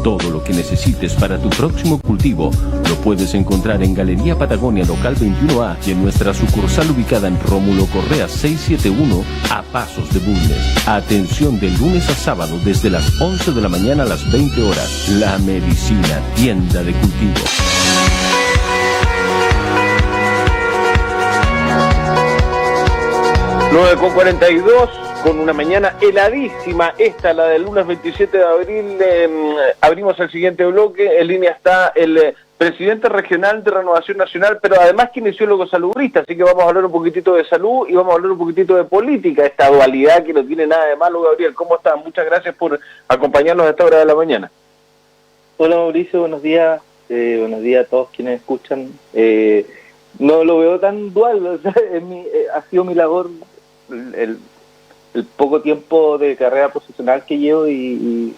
Todo lo que necesites para tu próximo cultivo lo puedes encontrar en Galería Patagonia Local 21A y en nuestra sucursal ubicada en Rómulo Correa 671 a Pasos de Bulnes. Atención de lunes a sábado desde las 11 de la mañana a las 20 horas. La Medicina, tienda de cultivo. Con 42, con una mañana heladísima, esta, la del lunes 27 de abril, abrimos el siguiente bloque. En línea está el presidente regional de Renovación Nacional, pero además kinesiólogo saludista, así que vamos a hablar un poquitito de salud y vamos a hablar un poquitito de política, esta dualidad que no tiene nada de malo. Gabriel, ¿cómo estás? Muchas gracias por acompañarnos a esta hora de la mañana. Hola Mauricio, buenos días a todos quienes escuchan. No lo veo tan dual, o sea, ha sido mi labor el poco tiempo de carrera profesional que llevo y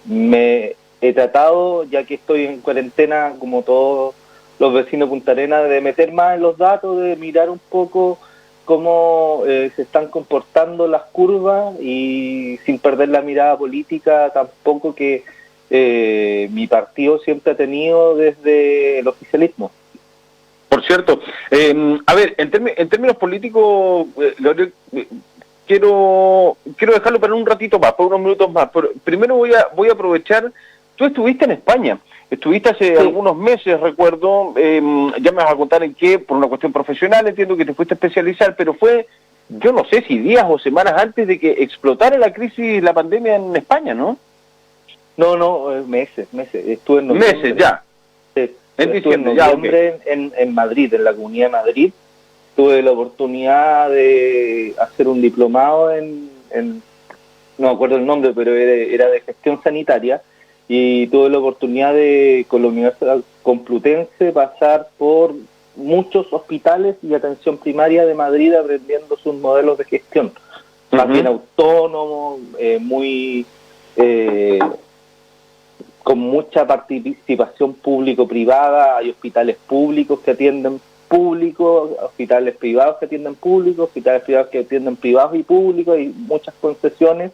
me he tratado, ya que estoy en cuarentena como todos los vecinos de Punta Arenas, de meter más en los datos, de mirar un poco cómo se están comportando las curvas y sin perder la mirada política tampoco que mi partido siempre ha tenido desde el oficialismo. Por cierto, a ver, en términos políticos, Gabriel, quiero dejarlo para un ratito más, por unos minutos más. Pero primero voy a aprovechar, tú estuviste en España, estuviste hace algunos meses, recuerdo, ya me vas a contar en qué, por una cuestión profesional, entiendo que te fuiste a especializar, pero fue, yo no sé si días o semanas antes de que explotara la crisis, la pandemia en España, ¿no? No, meses, estuve en noviembre. Meses, ya. Estuve en noviembre en Madrid, en la Comunidad de Madrid. Tuve la oportunidad de hacer un diplomado no me acuerdo el nombre, pero era de gestión sanitaria, y tuve la oportunidad de, con la Universidad Complutense, pasar por muchos hospitales y atención primaria de Madrid aprendiendo sus modelos de gestión. Más bien autónomos, con mucha participación público-privada. Hay hospitales públicos que atienden públicos, hospitales privados que atienden públicos, hospitales privados que atienden privados y públicos, y muchas concesiones.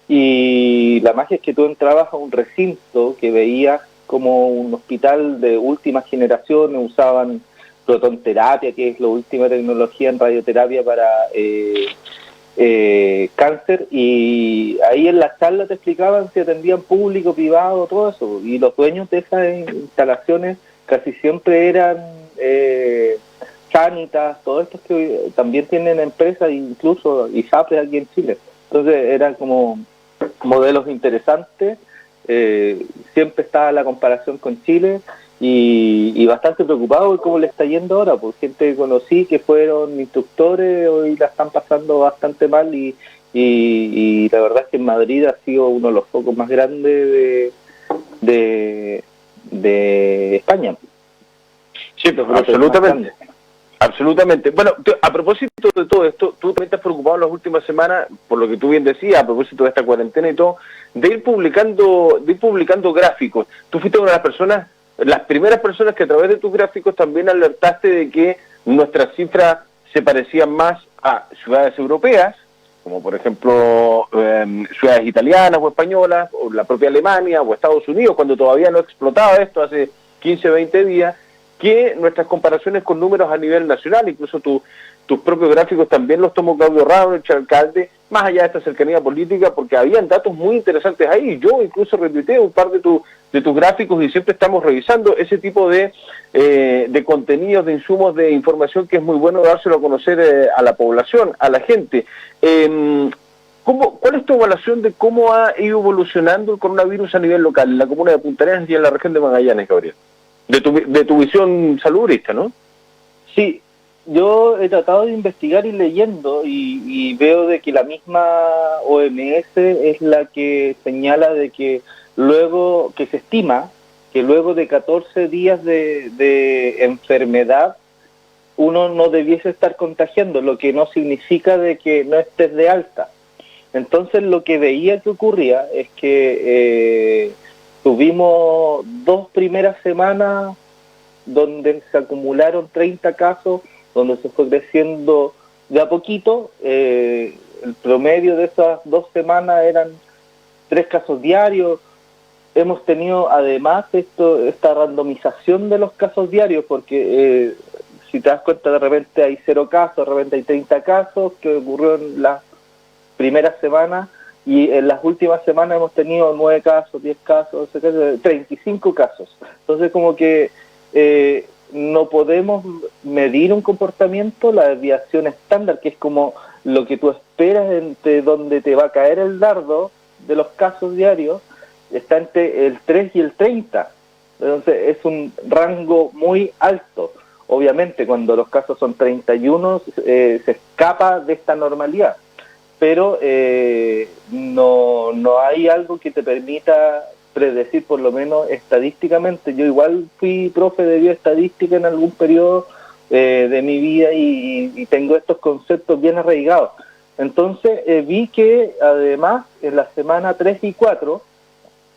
Y la magia es que tú entrabas a un recinto que veías como un hospital de última generación, usaban protonterapia, que es la última tecnología en radioterapia para cáncer, y ahí en la charla te explicaban si atendían público, privado, todo eso, y los dueños de esas instalaciones casi siempre eran Sanitas, todos estos que también tienen empresas, incluso ISAPRES aquí en Chile. Entonces eran como modelos interesantes. Siempre estaba la comparación con Chile, y bastante preocupado de cómo le está yendo ahora, por gente que conocí que fueron instructores, hoy la están pasando bastante mal, y la verdad es que en Madrid ha sido uno de los focos más grandes de España. Sí, absolutamente. Bueno, a propósito de todo esto, tú también te has preocupado en las últimas semanas, por lo que tú bien decías, a propósito de esta cuarentena y todo, de ir publicando gráficos. Tú fuiste una de las primeras personas que a través de tus gráficos también alertaste de que nuestras cifras se parecían más a ciudades europeas, como por ejemplo ciudades italianas o españolas, o la propia Alemania o Estados Unidos, cuando todavía no explotaba esto hace 15, 20 días, que nuestras comparaciones con números a nivel nacional, incluso tus propios gráficos también los tomó Claudio Raúl, el alcalde, más allá de esta cercanía política, porque habían datos muy interesantes ahí. Yo incluso retuiteé un par de tus gráficos, y siempre estamos revisando ese tipo de contenidos, de insumos, de información, que es muy bueno dárselo a conocer a la población, a la gente. ¿Cuál es tu evaluación de cómo ha ido evolucionando el coronavirus a nivel local, en la comuna de Punta Arenas y en la región de Magallanes, Gabriel? De tu visión saludista, ¿no? Sí, yo he tratado de investigar y leyendo, y veo de que la misma OMS es la que señala de que se estima que luego de 14 días de enfermedad uno no debiese estar contagiando, lo que no significa de que no estés de alta. Entonces lo que veía que ocurría es que tuvimos 2 primeras semanas donde se acumularon 30 casos, donde se fue creciendo de a poquito. El promedio de esas 2 semanas eran 3 casos diarios. Hemos tenido además esta randomización de los casos diarios, porque si te das cuenta, de repente hay 0 casos, de repente hay 30 casos, que ocurrió en las primeras semanas, y en las últimas semanas hemos tenido 9 casos, 10 casos, 35 casos. Entonces, como que no podemos medir un comportamiento, la desviación estándar, que es como lo que tú esperas entre donde te va a caer el dardo de los casos diarios, está entre el 3 y el 30. Entonces es un rango muy alto. Obviamente cuando los casos son 31 se escapa de esta normalidad, pero no hay algo que te permita predecir, por lo menos estadísticamente. Yo igual fui profe de bioestadística en algún periodo de mi vida y tengo estos conceptos bien arraigados. Entonces vi que además en la semana 3 y 4,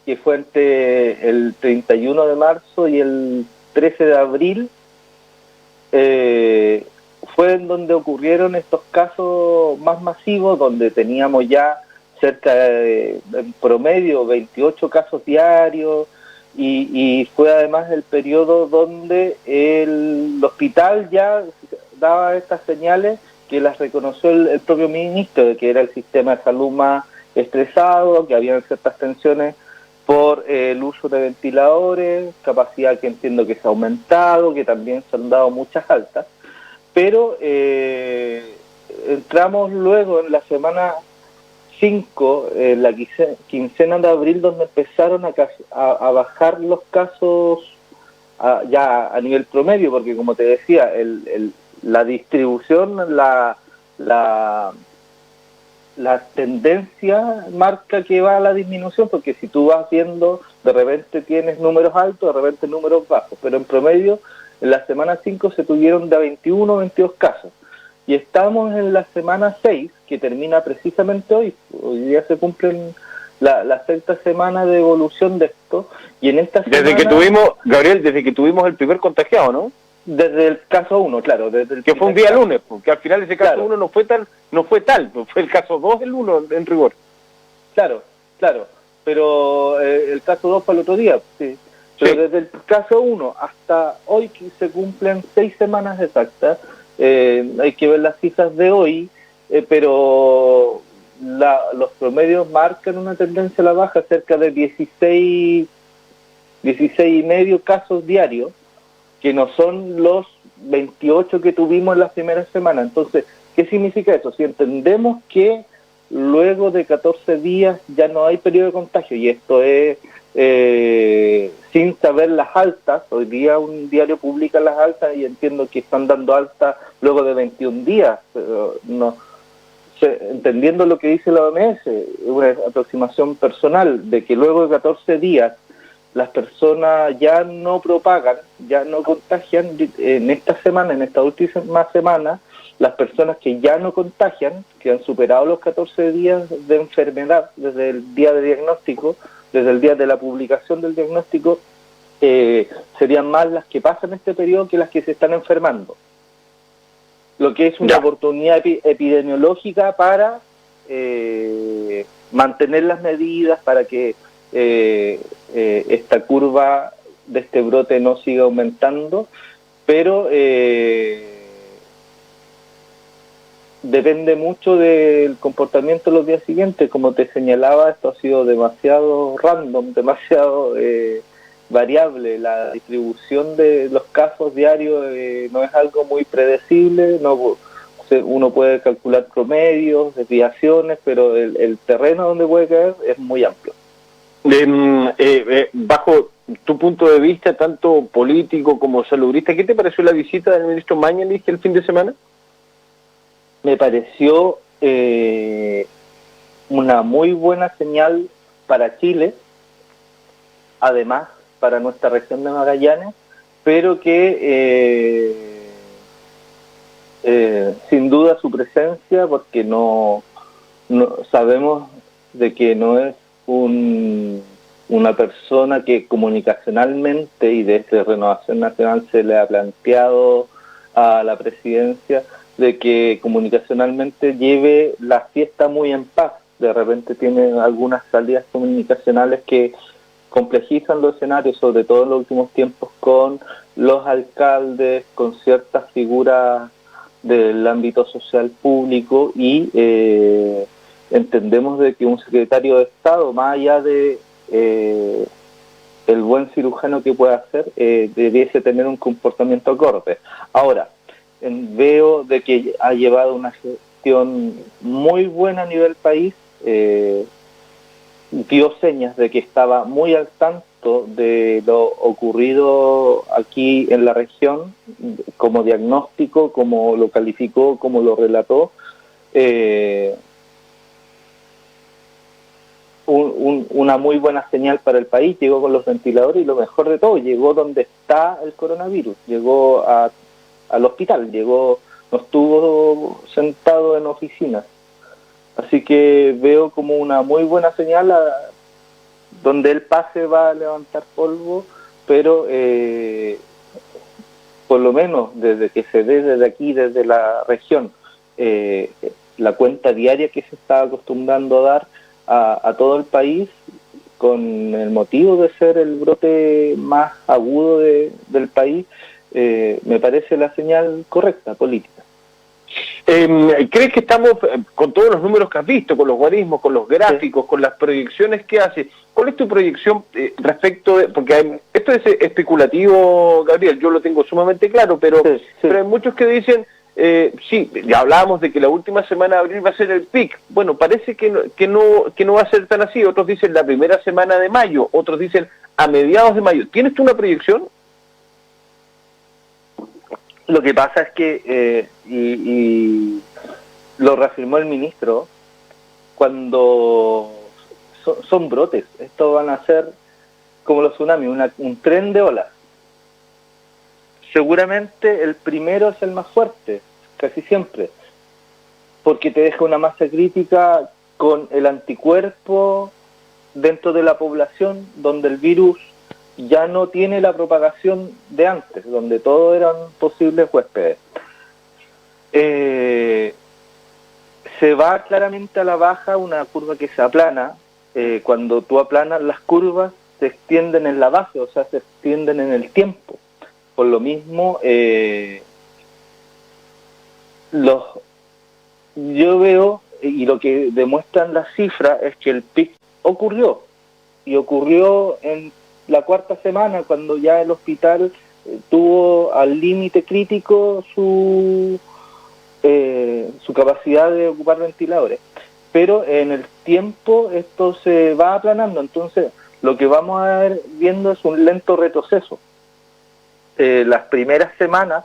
que fue entre el 31 de marzo y el 13 de abril, fue en donde ocurrieron estos casos más masivos, donde teníamos ya cerca de, en promedio, 28 casos diarios, y fue además el periodo donde el hospital ya daba estas señales que las reconoció el propio ministro, de que era el sistema de salud más estresado, que habían ciertas tensiones por el uso de ventiladores, capacidad que entiendo que se ha aumentado, que también se han dado muchas altas, pero entramos luego en la semana 5, la quincena de abril, donde empezaron a bajar los casos ya a nivel promedio, porque como te decía, la distribución, la tendencia marca que va a la disminución, porque si tú vas viendo, de repente tienes números altos, de repente números bajos, pero en promedio en la semana 5 se tuvieron de 21 o 22 casos, y estamos en la semana 6, que termina precisamente hoy día se cumplen la sexta semana de evolución de esto, y en esta semana... Desde que tuvimos el primer contagiado, ¿no? Desde el caso 1, claro. Desde el que fue un día lunes, porque al final ese caso 1 no fue tal, fue el caso 2 el 1 en rigor. Claro, pero el caso 2 fue el otro día, sí. Pero sí, desde el caso 1 hasta hoy, que se cumplen 6 semanas exactas, hay que ver las cifras de hoy, pero los promedios marcan una tendencia a la baja, cerca de 16 y medio casos diarios, que no son los 28 que tuvimos en las primeras semanas. Entonces, ¿qué significa eso? Si entendemos que luego de 14 días ya no hay periodo de contagio, y esto es sin saber las altas, hoy día un diario publica las altas y entiendo que están dando alta luego de 21 días, pero no, entendiendo lo que dice la OMS, una aproximación personal de que luego de 14 días las personas ya no propagan, ya no contagian. En esta semana, en esta última semana, las personas que ya no contagian, que han superado los 14 días de enfermedad desde el día de diagnóstico, desde el día de la publicación del diagnóstico, serían más las que pasan este periodo que las que se están enfermando. Lo que es una oportunidad epidemiológica para mantener las medidas, para que esta curva de este brote no siga aumentando, pero depende mucho del comportamiento de los días siguientes. Como te señalaba, esto ha sido demasiado random, demasiado variable. La distribución de los casos diarios no es algo muy predecible, uno puede calcular promedios, desviaciones, pero el terreno donde puede caer es muy amplio. Bajo tu punto de vista, tanto político como salubrista, ¿qué te pareció la visita del ministro Mañalich el fin de semana? Me pareció una muy buena señal para Chile, además para nuestra región de Magallanes, pero que sin duda su presencia, porque no sabemos de que no es una persona que comunicacionalmente y desde Renovación Nacional se le ha planteado a la presidencia de que comunicacionalmente lleve la fiesta muy en paz. de repente tiene algunas salidas comunicacionales que complejizan los escenarios, sobre todo en los últimos tiempos, con los alcaldes, con ciertas figuras del ámbito social público, y entendemos de que un secretario de Estado, más allá de el buen cirujano que pueda hacer, debiese tener un comportamiento acorde. Ahora, veo de que ha llevado una gestión muy buena a nivel país, dio señas de que estaba muy al tanto de lo ocurrido aquí en la región, como diagnóstico, como lo calificó, como lo relató. Una muy buena señal para el país. Llegó con los ventiladores y lo mejor de todo, llegó donde está el coronavirus, llegó al hospital, no estuvo sentado en oficinas. Así que veo como una muy buena señal. Donde él pase va a levantar polvo, pero por lo menos desde que se dé desde aquí, desde la región, la cuenta diaria que se está acostumbrando a dar a todo el país, con el motivo de ser el brote más agudo del país, me parece la señal correcta, política. ¿Crees que estamos, con todos los números que has visto, con los guarismos, con los gráficos, con las proyecciones que hace, cuál es tu proyección respecto de, porque esto es especulativo, Gabriel, yo lo tengo sumamente claro, pero hay muchos que dicen, sí, ya hablábamos de que la última semana de abril va a ser el pic. Bueno, parece que no va a ser tan así. Otros dicen la primera semana de mayo, otros dicen a mediados de mayo. ¿Tienes tú una proyección? Lo que pasa es que, y lo reafirmó el ministro, cuando son brotes, esto van a ser como los tsunamis, un tren de olas. Seguramente el primero es el más fuerte, casi siempre, porque te deja una masa crítica con el anticuerpo dentro de la población, donde el virus ya no tiene la propagación de antes, donde todos eran posibles huéspedes. Se va claramente a la baja una curva que se aplana. Cuando tú aplanas las curvas, se extienden en la base, o sea, se extienden en el tiempo. Por lo mismo, yo veo, y lo que demuestran las cifras, es que el pic ocurrió, y ocurrió en la cuarta semana, cuando ya el hospital tuvo al límite crítico su capacidad de ocupar ventiladores. Pero en el tiempo esto se va aplanando, entonces lo que vamos a ver viendo es un lento retroceso. Las primeras semanas,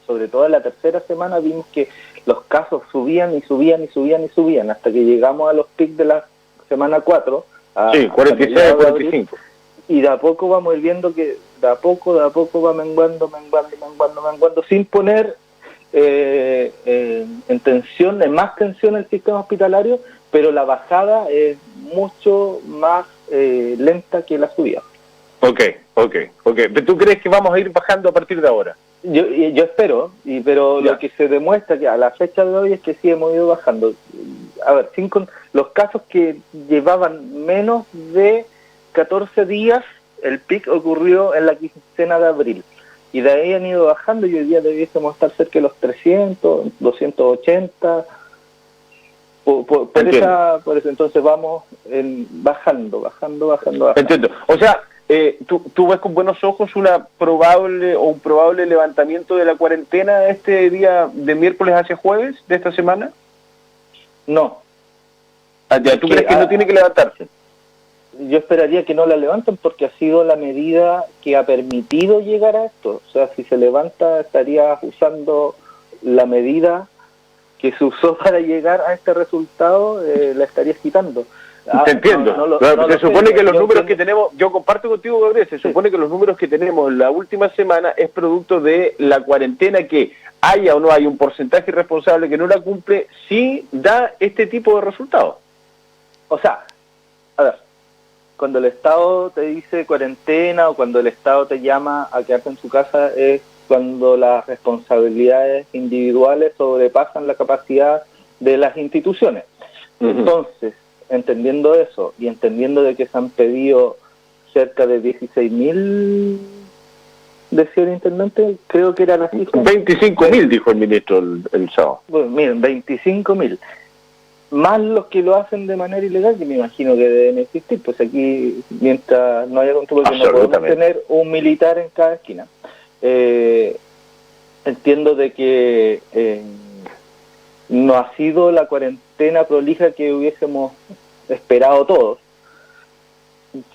sobre todo en la tercera semana, vimos que los casos subían y subían y subían y subían, hasta que llegamos a los pics de la semana 4. Sí, 46, 45. Y de a poco vamos a ir viendo que de a poco va menguando, sin poner en tensión, en más tensión el sistema hospitalario, pero la bajada es mucho más lenta que la subida. Ok. ¿Pero tú crees que vamos a ir bajando a partir de ahora? Yo espero, pero ya. Lo que se demuestra que a la fecha de hoy es que sí hemos ido bajando. A ver, los casos que llevaban menos de 14 días, el pic ocurrió en la quincena de abril, y de ahí han ido bajando, y hoy día debiésemos estar cerca de los 300, 280, por eso entonces vamos bajando. Entiendo. O sea, ¿tú ves con buenos ojos un probable levantamiento de la cuarentena este día de miércoles hacia jueves de esta semana? No. ¿Tú crees que no tiene que levantarse? Yo esperaría que no la levanten, porque ha sido la medida que ha permitido llegar a esto. O sea, si se levanta, estaría usando la medida que se usó para llegar a este resultado, la estarías quitando. Te entiendo. Se supone que los números que tenemos, yo comparto contigo, Gabriel, se supone que los números que tenemos la última semana es producto de la cuarentena, que haya o no hay un porcentaje responsable que no la cumple, sí da este tipo de resultados. O sea, a ver, cuando el Estado te dice cuarentena, o cuando el Estado te llama a quedarte en su casa, es cuando las responsabilidades individuales sobrepasan la capacidad de las instituciones. Entonces, entendiendo eso y entendiendo de que se han pedido cerca de 16.000, decía el intendente, creo que era la cifra. 25.000 dijo el ministro el sábado. Bueno, miren, 25.000. Más los que lo hacen de manera ilegal, que me imagino que deben existir, pues aquí, mientras no haya control, porque no podemos tener un militar en cada esquina. Entiendo de que no ha sido la cuarentena prolija que hubiésemos esperado todos.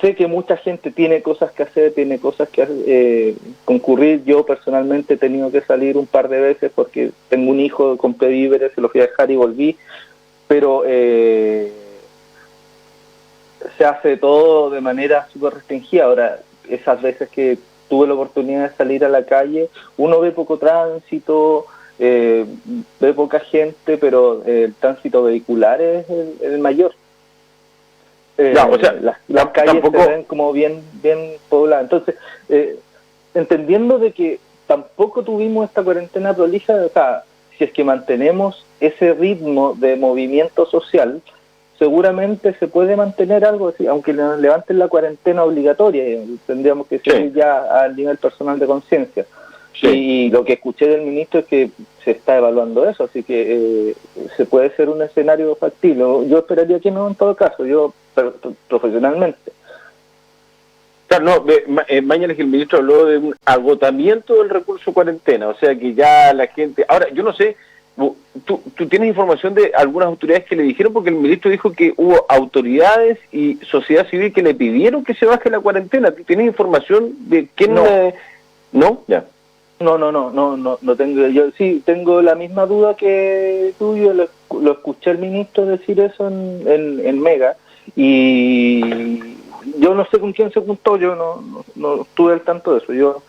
Sé que mucha gente tiene cosas que hacer, tiene cosas que concurrir. Yo personalmente he tenido que salir un par de veces porque tengo un hijo, compré víveres, se lo fui a dejar y volví. Pero se hace todo de manera súper restringida. Ahora, esas veces que tuve la oportunidad de salir a la calle, uno ve poco tránsito, ve poca gente, pero el tránsito vehicular es el mayor. No, o sea, las calles tampoco se ven como bien pobladas. Entonces, entendiendo de que tampoco tuvimos esta cuarentena prolija, o sea, si es que mantenemos ese ritmo de movimiento social, seguramente se puede mantener algo así, aunque levanten la cuarentena obligatoria, tendríamos que seguir ya al nivel personal de conciencia. Sí. Y lo que escuché del ministro es que se está evaluando eso, así que se puede ser un escenario factible. Yo esperaría que no en todo caso, yo profesionalmente. Claro, no, mañana que el ministro habló de un agotamiento del recurso cuarentena, o sea que ya la gente... Ahora, yo no sé, ¿tú tienes información de algunas autoridades que le dijeron? Porque el ministro dijo que hubo autoridades y sociedad civil que le pidieron que se baje la cuarentena. ¿Tú tienes información de quién? No. ¿No? Ya. No tengo. Yo sí tengo la misma duda que tú. Yo lo escuché al ministro decir eso en Mega y yo no sé con quién se juntó. Yo no estuve al tanto de eso.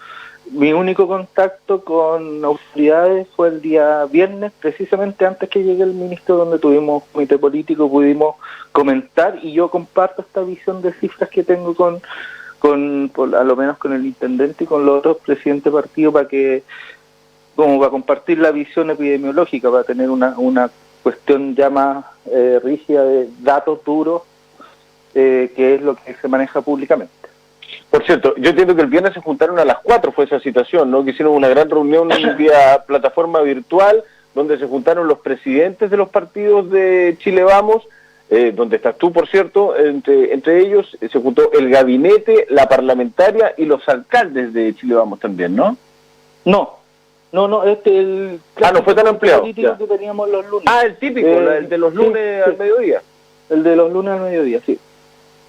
Mi único contacto con autoridades fue el día viernes, precisamente antes que llegue el ministro, donde tuvimos comité político, pudimos comentar y yo comparto esta visión de cifras que tengo con a lo menos con el intendente y con los otros presidentes de partido para compartir la visión epidemiológica, para tener una cuestión ya más rígida de datos duros, que es lo que se maneja públicamente. Por cierto, yo entiendo que el viernes se juntaron a las 4, fue esa situación, ¿no? Que hicieron una gran reunión vía plataforma virtual, donde se juntaron los presidentes de los partidos de Chile Vamos, donde estás tú, por cierto, entre ellos se juntó el gabinete, la parlamentaria y los alcaldes de Chile Vamos también, ¿no? No, no fue tan ampliado. Político que teníamos los lunes. El típico, el de los lunes al mediodía. El de los lunes al mediodía, sí.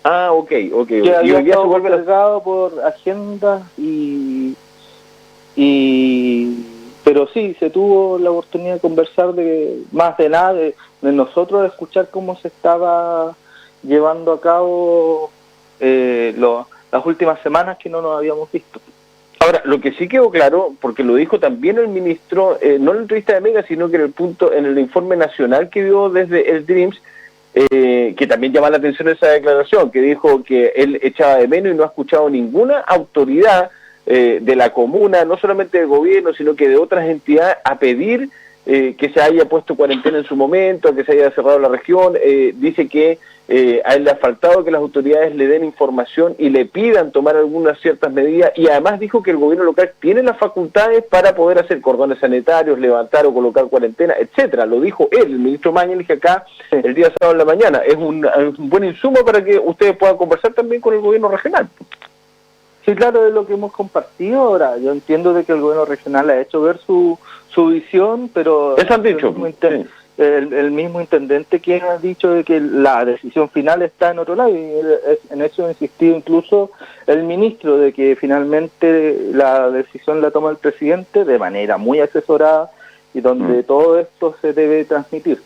Ok. Que había estado cargado por agendas pero sí, se tuvo la oportunidad de conversar más de nada, de nosotros, de escuchar cómo se estaba llevando a cabo las últimas semanas que no nos habíamos visto. Ahora, lo que sí quedó claro, porque lo dijo también el ministro, no en la entrevista de Mega, sino que en el informe nacional que dio desde el DREAMS, que también llama la atención esa declaración, que dijo que él echaba de menos y no ha escuchado ninguna autoridad de la comuna, no solamente del gobierno, sino que de otras entidades, a pedir que se haya puesto cuarentena en su momento, que se haya cerrado la región. Dice que a él le ha faltado que las autoridades le den información y le pidan tomar algunas ciertas medidas, y además dijo que el gobierno local tiene las facultades para poder hacer cordones sanitarios, levantar o colocar cuarentena, etcétera. Lo dijo él, el ministro Mañalich, acá el día sábado en la mañana. Es un buen insumo para que ustedes puedan conversar también con el gobierno regional. Sí, claro, es lo que hemos compartido. Ahora, yo entiendo de que el gobierno regional ha hecho ver su visión, pero eso han dicho. El mismo intendente quien ha dicho de que la decisión final está en otro lado, y en eso ha insistido incluso el ministro, de que finalmente la decisión la toma el presidente de manera muy asesorada y donde todo esto se debe transmitir.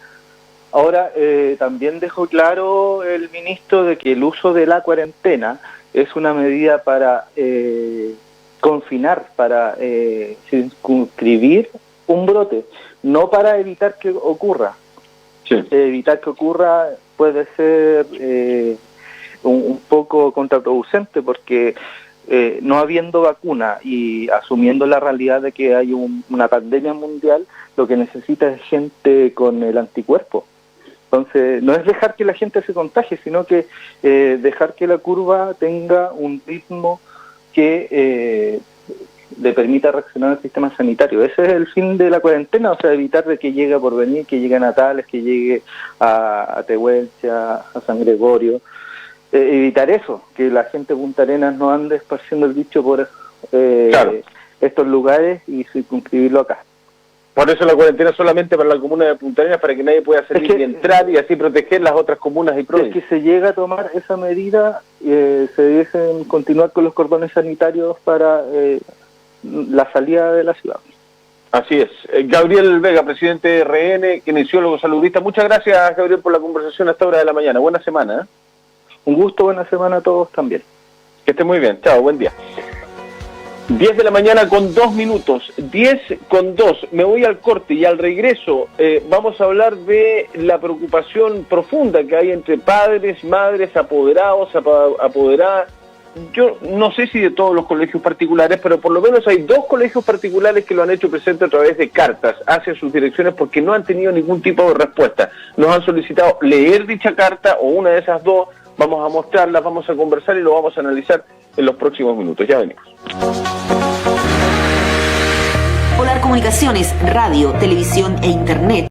Ahora, también dejó claro el ministro de que el uso de la cuarentena es una medida para confinar, para circunscribir un brote, no para evitar que ocurra. Sí. Evitar que ocurra puede ser un poco contraproducente, porque no habiendo vacuna y asumiendo la realidad de que hay una pandemia mundial, lo que necesita es gente con el anticuerpo. Entonces, no es dejar que la gente se contagie, sino que dejar que la curva tenga un ritmo que le permita reaccionar al sistema sanitario. Ese es el fin de la cuarentena, o sea, evitar de que llegue a Porvenir, que llegue a Natales, que llegue a Tehuelche, a San Gregorio. Evitar eso, que la gente de Punta Arenas no ande esparciendo el bicho por estos lugares y circunscribirlo acá. Por eso la cuarentena solamente para la comuna de Punta Arenas, para que nadie pueda salir y entrar y así proteger las otras comunas y provincias. Es que se llega a tomar esa medida, se deben continuar con los cordones sanitarios para la salida de la ciudad. Así es. Gabriel Vega, presidente de RN, kinesiólogo saludista. Muchas gracias, Gabriel, por la conversación a esta hora de la mañana. Buena semana. Un gusto, buena semana a todos también. Que esté muy bien. Chao, buen día. 10 de la mañana con 2 minutos, 10:02, me voy al corte y al regreso vamos a hablar de la preocupación profunda que hay entre padres, madres, apoderados, apoderadas. Yo no sé si de todos los colegios particulares, pero por lo menos hay 2 colegios particulares que lo han hecho presente a través de cartas hacia sus direcciones porque no han tenido ningún tipo de respuesta. Nos han solicitado leer dicha carta o una de esas 2, vamos a mostrarla, vamos a conversar y lo vamos a analizar en los próximos minutos. Ya venimos. Polar Comunicaciones, radio, televisión e internet.